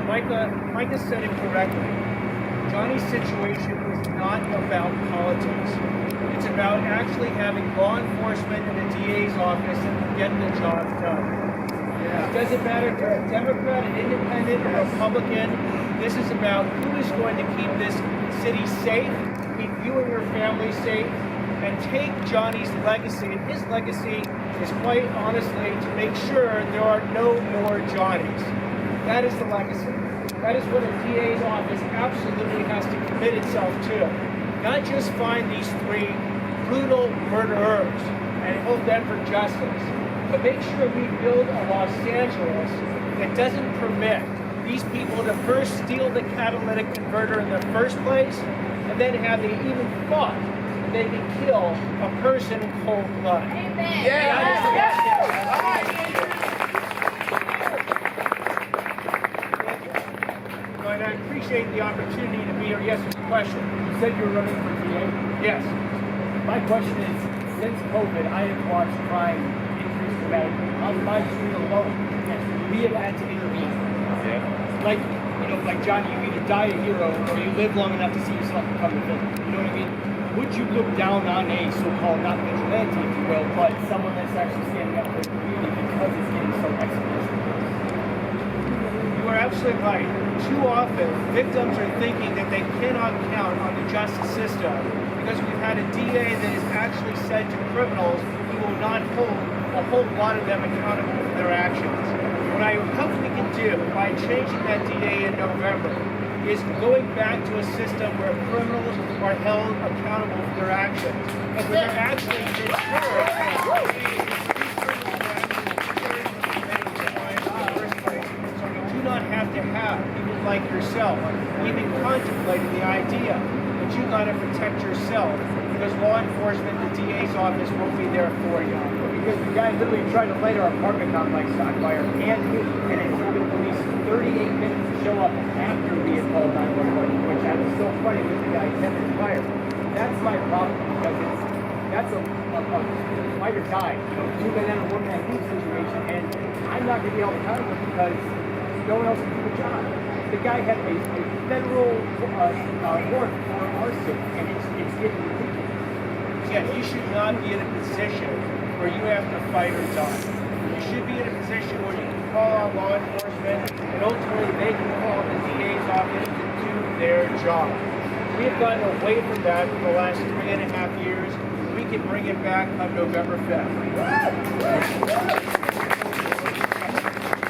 Micah said it correctly. Johnny's situation is not about politics. It's about actually having law enforcement in the DA's office and getting the job done. Yeah. It doesn't matter if you're a Democrat, an independent, or a Republican. This is about who is going to keep this city safe, keep you and your family safe, and take Johnny's legacy. And his legacy is quite honestly to make sure there are no more Johnnies. That is the legacy. That is what a DA's office absolutely has to commit itself to. Not just find these three brutal murderers and hold them for justice, but make sure we build a Los Angeles that doesn't permit these people to first steal the catalytic converter in the first place, and then have they even thought that they could kill a person in cold blood. Amen. And I appreciate the opportunity to be here. Yes, there's a question. You said you were running for DA? Yes. My question is, since COVID, I have watched crime increase dramatically. On my street alone, we have had to intervene. Yeah. Like Johnny, you either die a hero or you live long enough to see yourself become a villain. You know what I mean? Would you look down on a so-called, not vigilante, if you will, but someone that's actually standing up for the community because it's getting so exponential? You are absolutely right. Too often, victims are thinking that they cannot count on the justice system because we've had a DA that has actually said to criminals he will not hold a whole lot of them accountable for their actions. What I hope we can do by changing that DA in November is going back to a system where criminals are held accountable for their actions and where they're actually have to have people like yourself even contemplating the idea that you got to protect yourself because law enforcement, the DA's office won't be there for you. Because the guy literally tried to light our apartment complex on fire and it took the police 38 minutes to show up after we had called 911, which I was still fighting with the guy 10 minutes prior. That's my problem because that's a fight or die, two men and a woman at home situation, and I'm not going to be held accountable because no one else can do the job. The guy had a federal warrant for arson, and it's getting ridiculous. Yeah, you should not be in a position where you have to fight or die. You should be in a position where you can call on law enforcement, and ultimately they can call the DA's office to do their job. We have gotten away from that for the last 3.5 years. We can bring it back on November 5th.